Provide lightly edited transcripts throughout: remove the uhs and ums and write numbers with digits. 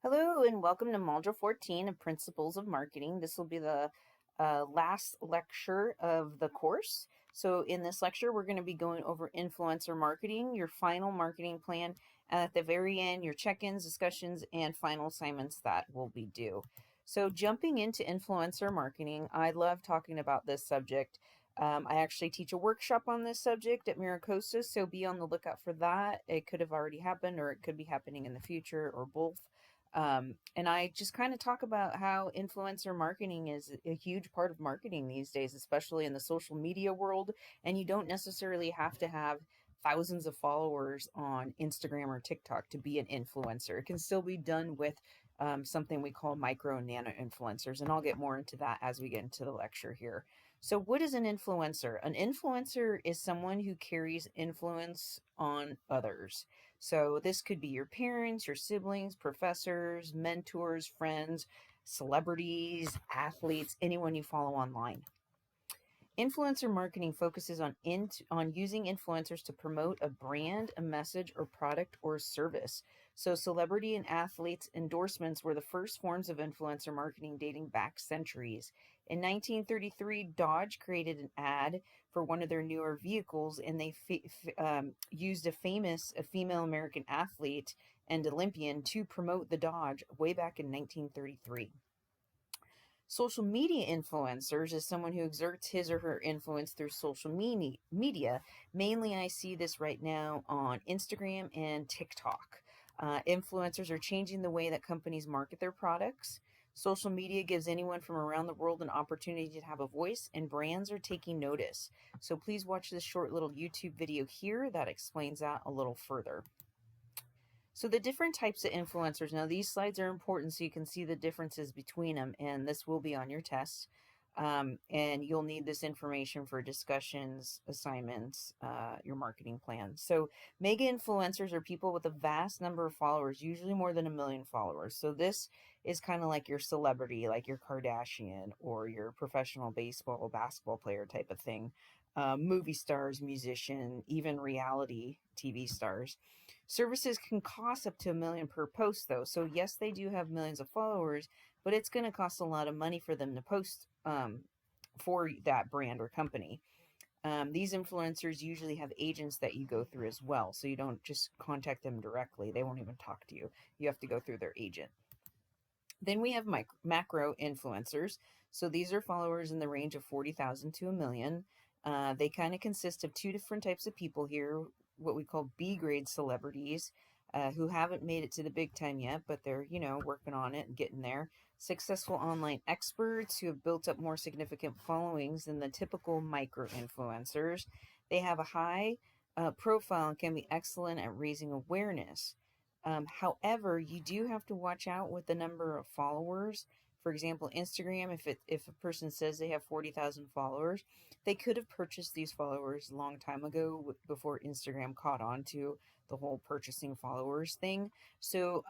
Hello and welcome to Module 14 of Principles of Marketing. This will be the last lecture of the course. So in this lecture, we're going to be going over influencer marketing, your final marketing plan, and at the very end, your check-ins, discussions, and final assignments that will be due. So jumping into influencer marketing, I love talking about this subject. I actually teach a workshop on this subject at Miracosta, so be on the lookout for that. It could have already happened or it could be happening in the future or both. And I just kind of talk about how influencer marketing is a huge part of marketing these days, especially in the social media world. And you don't necessarily have to have thousands of followers on Instagram or TikTok to be an influencer. It can still be done with something we call micro and nano influencers. And I'll get more into that as we get into the lecture here. So, what is an influencer? An influencer is someone who carries influence on others. So this could be your parents, your siblings, professors, mentors, friends, celebrities, athletes, anyone you follow online. Influencer marketing focuses on using influencers to promote a brand, a message, or product or service. So celebrity and athletes endorsements were the first forms of influencer marketing dating back centuries. In 1933, Dodge created an ad for one of their newer vehicles, and they used a female American athlete and Olympian to promote the Dodge way back in 1933. Social media influencers is someone who exerts his or her influence through social media. Mainly, I see this right now on Instagram and TikTok. Influencers are changing the way that companies market their products. Social media gives anyone from around the world an opportunity to have a voice, and brands are taking notice. So please watch this short little YouTube video here that explains that a little further. So the different types of influencers. Now these slides are important so you can see the differences between them, and this will be on your test. And you'll need this information for discussions, assignments, your marketing plan. So mega influencers are people with a vast number of followers, usually more than 1 million followers. So this is kind of like your celebrity, like your Kardashian or your professional baseball or basketball player type of thing. Movie stars, musician, even reality TV stars. Services can cost up to 1 million per post, though. So yes, they do have millions of followers, but it's going to cost a lot of money for them to post for that brand or company. These influencers usually have agents that you go through as well, so you don't just contact them directly. They won't even talk to you. You have to go through their agent. Then we have macro influencers. So these are followers in the range of 40,000 to 1 million. They kind of consist of two different types of people here, what we call B grade celebrities, who haven't made it to the big time yet, but they're, working on it and getting there. Successful online experts who have built up more significant followings than the typical micro influencers. They have a high profile and can be excellent at raising awareness. However, you do have to watch out with the number of followers. For example, Instagram, if a person says they have 40,000 followers, they could have purchased these followers a long time ago before Instagram caught on to the whole purchasing followers thing. So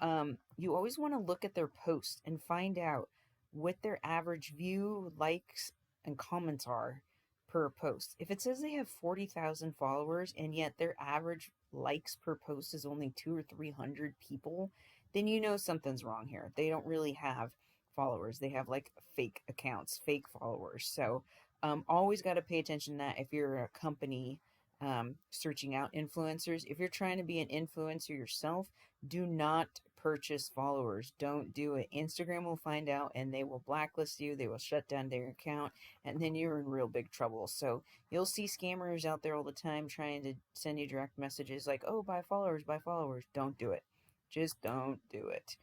you always want to look at their posts and find out what their average view, likes, and comments are per post. If it says they have 40,000 followers and yet their average likes per post is only 200 or 300 people, then you know something's wrong here. They don't really have followers. They have like fake accounts, fake followers. So always got to pay attention to that if you're a company searching out influencers. If you're trying to be an influencer yourself, do not purchase followers. Don't do it. Instagram will find out and they will blacklist you. They will shut down their account, and then you're in real big trouble. So you'll see scammers out there all the time trying to send you direct messages like, oh, buy followers, buy followers. Don't do it. Just don't do it.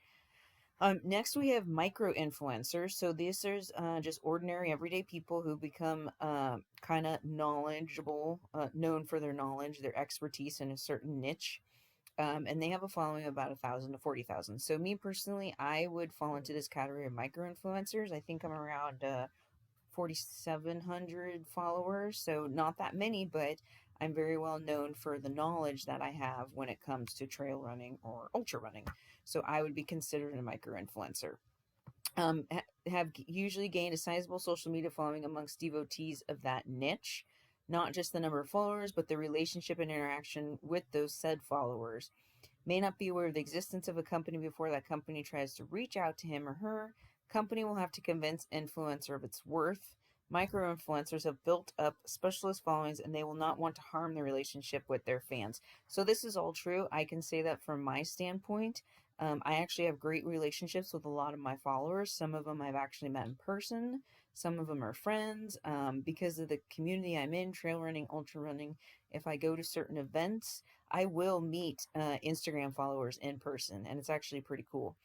Next, we have micro influencers. So these are just ordinary, everyday people who become kind of knowledgeable, known for their knowledge, their expertise in a certain niche. And they have a following of about 1,000 to 40,000. So me personally, I would fall into this category of micro influencers. I think I'm around 4,700 followers, so not that many, but I'm very well known for the knowledge that I have when it comes to trail running or ultra running. So I would be considered a micro influencer. Have usually gained a sizable social media following amongst devotees of that niche, not just the number of followers, but the relationship and interaction with those said followers. may not be aware of the existence of a company before that company tries to reach out to him or her. Company will have to convince influencer of its worth. Micro influencers have built up specialist followings and they will not want to harm the relationship with their fans. So, this is all true. I can say that from my standpoint. I actually have great relationships with a lot of my followers. Some of them I've actually met in person. Some of them are friends because of the community I'm in, trail running, ultra running. If I go to certain events, I will meet Instagram followers in person, and it's actually pretty cool.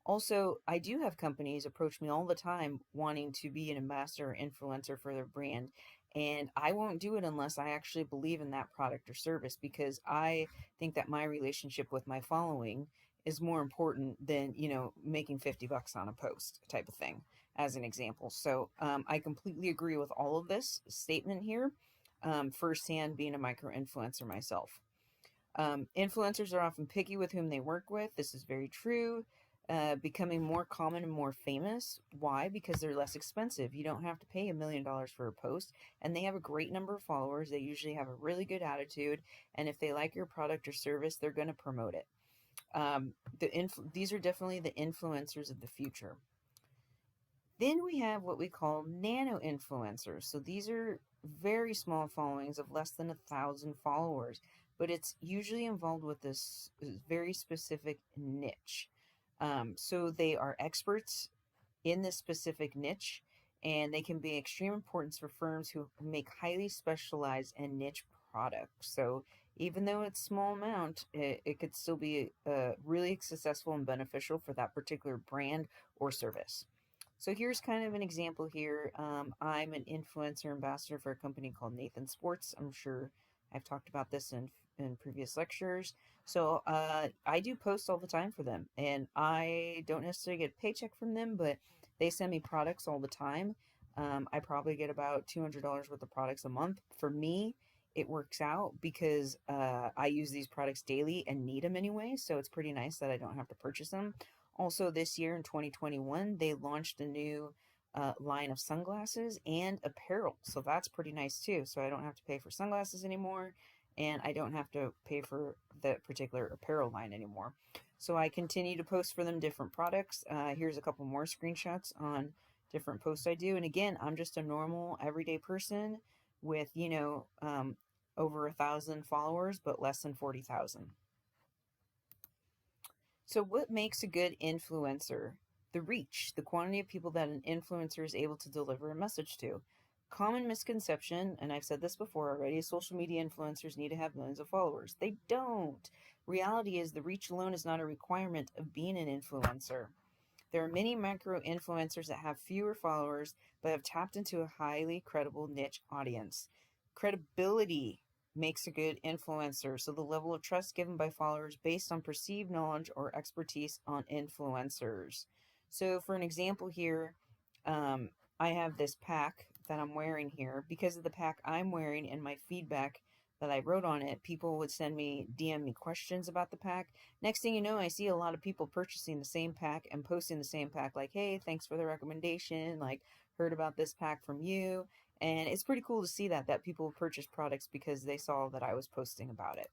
Also, I do have companies approach me all the time wanting to be an ambassador or influencer for their brand. And I won't do it unless I actually believe in that product or service because I think that my relationship with my following is more important than, making 50 bucks on a post type of thing, as an example. So I completely agree with all of this statement here, firsthand being a micro influencer myself. Influencers are often picky with whom they work with. This is very true. Becoming more common and more famous. Why? Because they're less expensive. You don't have to pay $1 million for a post, and they have a great number of followers. They usually have a really good attitude, and if they like your product or service, they're going to promote it. These are definitely the influencers of the future. Then we have what we call nano influencers. So these are very small followings of less than 1,000 followers, but it's usually involved with this very specific niche. So they are experts in this specific niche, and they can be extreme importance for firms who make highly specialized and niche products. So even though it's small amount, it could still be really successful and beneficial for that particular brand or service. So here's kind of an example here. I'm an influencer ambassador for a company called Nathan Sports. I'm sure I've talked about this in previous lectures. So I do posts all the time for them, and I don't necessarily get a paycheck from them, but they send me products all the time. I probably get about $200 worth of products a month. For me, it works out because I use these products daily and need them anyway, so it's pretty nice that I don't have to purchase them. Also, this year in 2021, they launched a new line of sunglasses and apparel. So that's pretty nice too. So I don't have to pay for sunglasses anymore, and I don't have to pay for the particular apparel line anymore. So I continue to post for them different products. Here's a couple more screenshots on different posts I do. And again, I'm just a normal everyday person with, over 1,000 followers, but less than 40,000. So, what makes a good influencer? The reach, the quantity of people that an influencer is able to deliver a message to. Common misconception, and I've said this before already, social media influencers need to have millions of followers. They don't. Reality is the reach alone is not a requirement of being an influencer. There are many micro influencers that have fewer followers but have tapped into a highly credible niche audience. Credibility makes a good influencer, so the level of trust given by followers based on perceived knowledge or expertise on influencers. So, for an example here, I have this pack that I'm wearing here. Because of the pack I'm wearing and my feedback that I wrote on it, people would send me, DM me questions about the pack. Next thing you know, I see a lot of people purchasing the same pack and posting the same pack, like, hey, thanks for the recommendation, like, heard about this pack from you. And it's pretty cool to see that people purchase products because they saw that I was posting about it.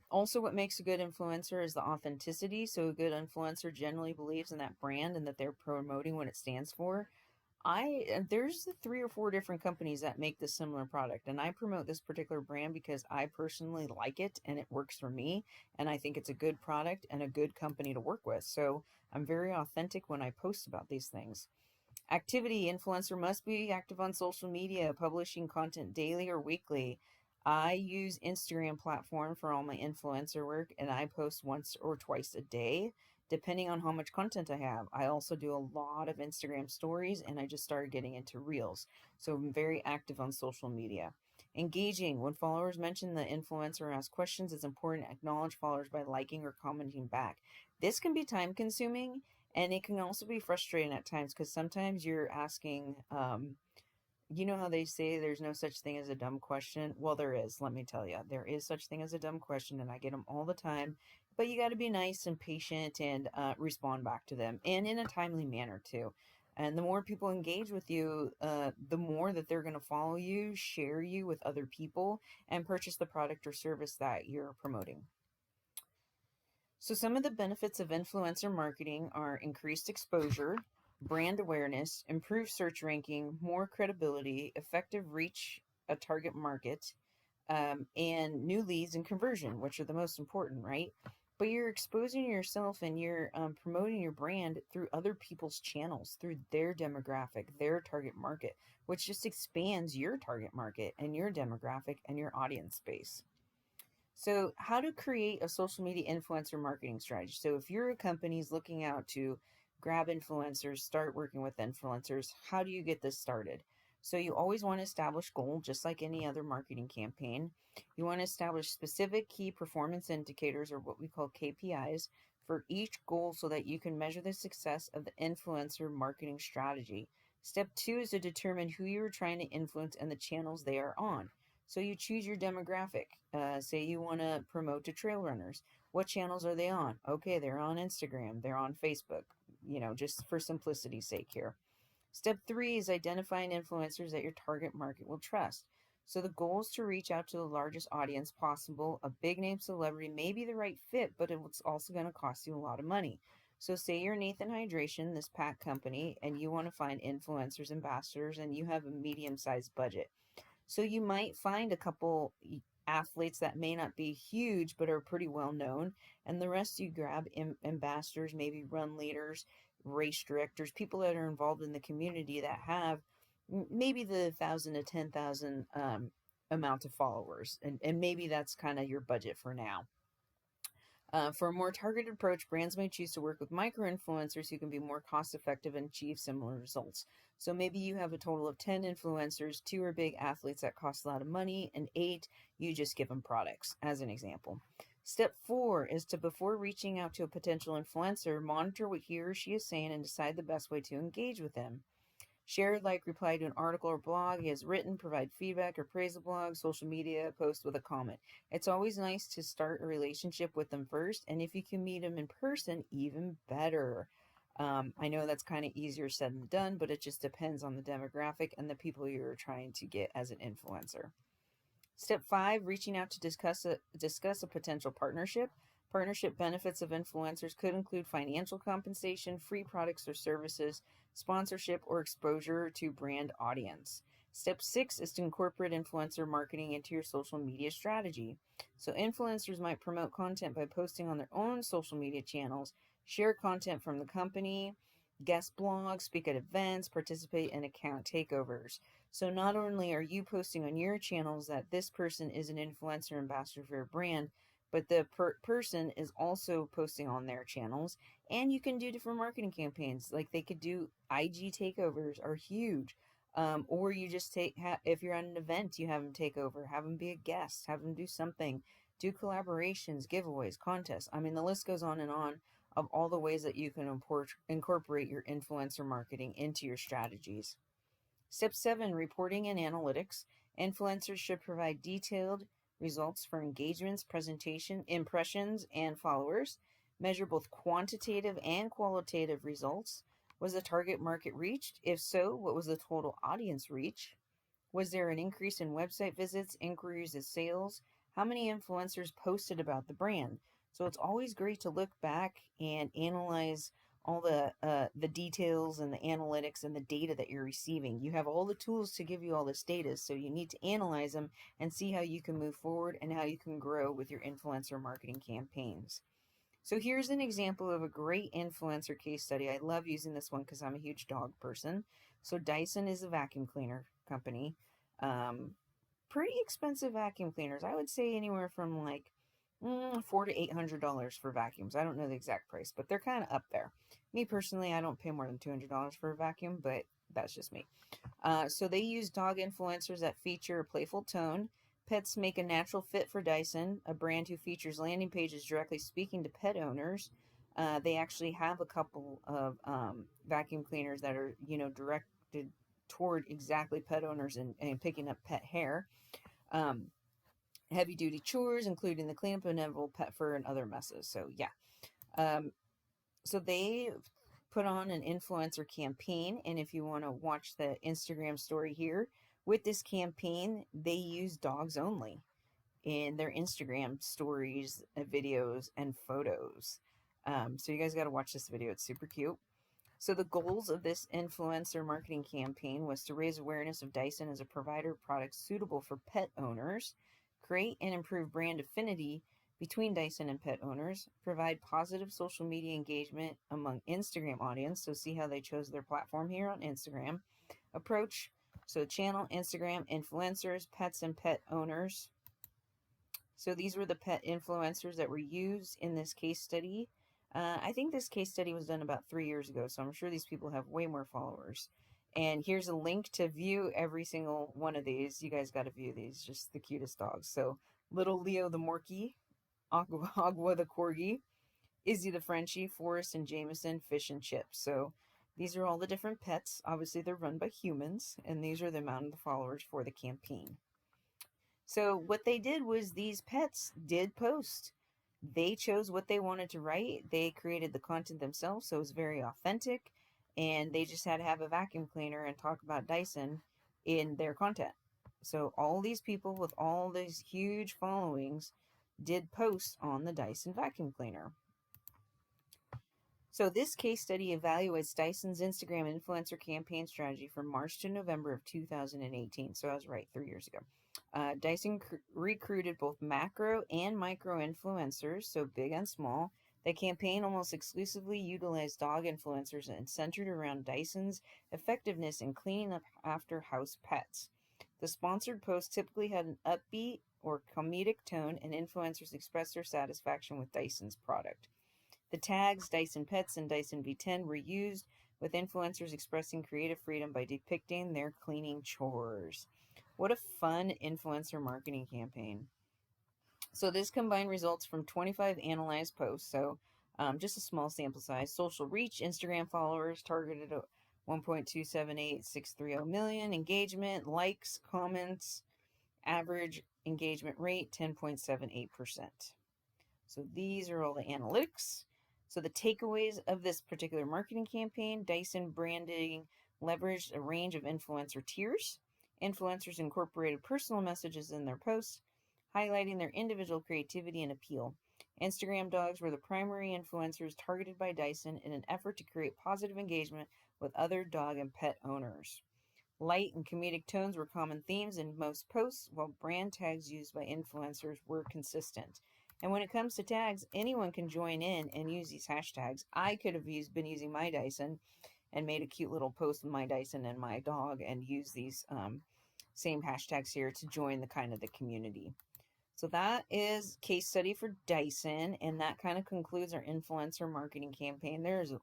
Also, what makes a good influencer is the authenticity. So a good influencer generally believes in that brand and that they're promoting what it stands for. There's 3 or 4 different companies that make this similar product, and I promote this particular brand because I personally like it and it works for me, and I think it's a good product and a good company to work with. So I'm very authentic when I post about these things. Activity: influencer must be active on social media, publishing content daily or weekly. I use Instagram platform for all my influencer work, and I post once or twice a day depending on how much content I have. I also do a lot of Instagram stories, and I just started getting into reels. So I'm very active on social media. Engaging: when followers mention the influencer or ask questions, it's important to acknowledge followers by liking or commenting back. This can be time consuming, and it can also be frustrating at times because sometimes you're asking, you know how they say there's no such thing as a dumb question? Well, there is, let me tell you. There is such thing as a dumb question, and I get them all the time. But you got to be nice and patient and respond back to them, and in a timely manner, too. And the more people engage with you, the more that they're going to follow you, share you with other people, and purchase the product or service that you're promoting. So some of the benefits of influencer marketing are increased exposure, brand awareness, improved search ranking, more credibility, effective reach a target market, and new leads and conversion, which are the most important, right? But you're exposing yourself and you're promoting your brand through other people's channels, through their demographic, their target market, which just expands your target market and your demographic and your audience base. So, how to create a social media influencer marketing strategy. So, if you're a company's looking out to grab influencers, start working with influencers, how do you get this started? So, you always want to establish goal, just like any other marketing campaign. You want to establish specific key performance indicators, or what we call KPIs, for each goal so that you can measure the success of the influencer marketing strategy. Step two is to determine who you are trying to influence and the channels they are on. So you choose your demographic. Say you want to promote to trail runners. What channels are they on? Okay, they're on Instagram, they're on Facebook, just for simplicity's sake here. Step three is identifying influencers that your target market will trust. So the goal is to reach out to the largest audience possible. A big name celebrity may be the right fit, but it's also going to cost you a lot of money. So say you're Nathan Hydration, this pack company, and you want to find influencers, ambassadors, and you have a medium-sized budget. So you might find a couple athletes that may not be huge but are pretty well known, and the rest you grab ambassadors, maybe run leaders, race directors, people that are involved in the community that have maybe the 1,000 to 10,000 amount of followers, and maybe that's kind of your budget for now. For a more targeted approach, brands may choose to work with micro influencers who can be more cost effective and achieve similar results. So maybe you have a total of 10 influencers, 2 are big athletes that cost a lot of money, and 8, you just give them products, as an example. Step 4 is to, before reaching out to a potential influencer, monitor what he or she is saying and decide the best way to engage with them. Share, like, reply to an article or blog he has written, provide feedback or praise a blog, social media, post with a comment. It's always nice to start a relationship with them first, and if you can meet them in person, even better. I know that's kind of easier said than done, but it just depends on the demographic and the people you're trying to get as an influencer. Step 5, reaching out to discuss a potential partnership. Partnership benefits of influencers could include financial compensation, free products or services, sponsorship, or exposure to brand audience. Step 6 is to incorporate influencer marketing into your social media strategy. So influencers might promote content by posting on their own social media channels, share content from the company, guest blogs, speak at events, participate in account takeovers. So not only are you posting on your channels that this person is an influencer ambassador for your brand, but the person is also posting on their channels, and you can do different marketing campaigns. Like they could do IG takeovers are huge. Or you just if you're at an event, you have them take over, have them be a guest, have them do something, do collaborations, giveaways, contests. I mean, the list goes on and on of all the ways that you can incorporate your influencer marketing into your strategies. Step 7, reporting and analytics. Influencers should provide detailed results for engagements, presentation, impressions, and followers. Measure both quantitative and qualitative results. Was the target market reached? If so, what was the total audience reach? Was there an increase in website visits, inquiries, and sales? How many influencers posted about the brand? So it's always great to look back and analyze all the details and the analytics and the data that you're receiving. You have all the tools to give you all this data, so you need to analyze them and see how you can move forward and how you can grow with your influencer marketing campaigns. So here's an example of a great influencer case study. I love using this one because I'm a huge dog person. So Dyson is a vacuum cleaner company. Pretty expensive vacuum cleaners. I would say anywhere from like $400 to $800 for vacuums. I don't know the exact price, but they're kind of up there. Me personally, I don't pay more than $200 for a vacuum, but that's just me. So they use dog influencers that feature a playful tone. Pets make a natural fit for Dyson, a brand who features landing pages directly speaking to pet owners. They actually have a couple of vacuum cleaners that are, directed toward exactly pet owners and picking up pet hair. Heavy duty chores, including the cleanup of inevitable pet fur and other messes. So yeah. So they put on an influencer campaign, and if you want to watch the Instagram story here, with this campaign, they use dogs only. in their Instagram stories, videos, and photos. So you guys got to watch this video. It's super cute. So the goals of this influencer marketing campaign was to raise awareness of Dyson as a provider of products suitable for pet owners, create and improve brand affinity between Dyson and pet owners, provide positive social media engagement among Instagram audience, so see how they chose their platform here on Instagram, approach, so channel, Instagram, influencers, pets and pet owners. So these were the pet influencers that were used in this case study. I think this case study was done about 3 years ago, so I'm sure these people have way more followers. And here's a link to view every single one of these. You guys got to view these, just the cutest dogs. So little Leo the Morkie, Agua the Corgi, Izzy the Frenchie, Forrest and Jameson, Fish and Chips. So these are all the different pets. Obviously, they're run by humans, and these are the amount of the followers for the campaign. So what they did was these pets did post. They chose what they wanted to write. They created the content themselves, so it was very authentic. And they just had to have a vacuum cleaner and talk about Dyson in their content. So all these people with all these huge followings did post on the Dyson vacuum cleaner. So this case study evaluates Dyson's Instagram influencer campaign strategy from March to November of 2018. So I was right, 3 years ago. Dyson recruited both macro and micro influencers, so big and small. The campaign almost exclusively utilized dog influencers and centered around Dyson's effectiveness in cleaning up after house pets. The sponsored posts typically had an upbeat or comedic tone, and influencers expressed their satisfaction with Dyson's product. The tags Dyson Pets and Dyson V10 were used, with influencers expressing creative freedom by depicting their cleaning chores. What a fun influencer marketing campaign. So this combined results from 25 analyzed posts, so just a small sample size. Social reach, Instagram followers targeted at 1.278630 million. Engagement, likes, comments, average engagement rate, 10.78%. So these are all the analytics. So the takeaways of this particular marketing campaign: Dyson branding leveraged a range of influencer tiers. Influencers incorporated personal messages in their posts, highlighting their individual creativity and appeal. Instagram dogs were the primary influencers targeted by Dyson in an effort to create positive engagement with other dog and pet owners. Light and comedic tones were common themes in most posts, while brand tags used by influencers were consistent. And when it comes to tags, anyone can join in and use these hashtags. I could have been using my Dyson and made a cute little post with my Dyson and my dog and use these same hashtags here to join the community. So that is case study for Dyson, and that kind of concludes our influencer marketing campaign. There's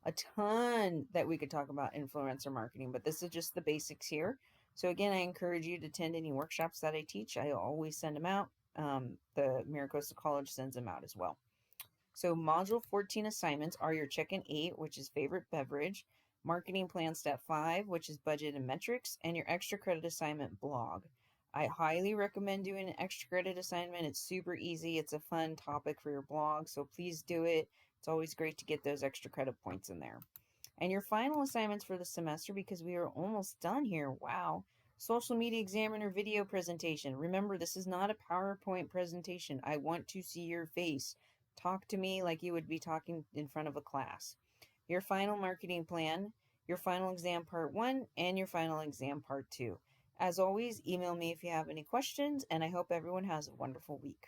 a ton that we could talk about influencer marketing, but this is just the basics here. So again, I encourage you to attend any workshops that I teach. I always send them out. The MiraCosta College sends them out as well. So Module 14 assignments are your Check-in 8, which is favorite beverage, Marketing Plan Step 5, which is budget and metrics, and your extra credit assignment blog. I highly recommend doing an extra credit assignment. It's super easy. It's a fun topic for your blog, so please do it. It's always great to get those extra credit points in there. And your final assignments for the semester, because we are almost done here. Wow. Social Media Examiner video presentation. Remember, this is not a PowerPoint presentation. I want to see your face. Talk to me like you would be talking in front of a class. Your final marketing plan, your final exam part 1, and your final exam part 2. As always, email me if you have any questions, and I hope everyone has a wonderful week.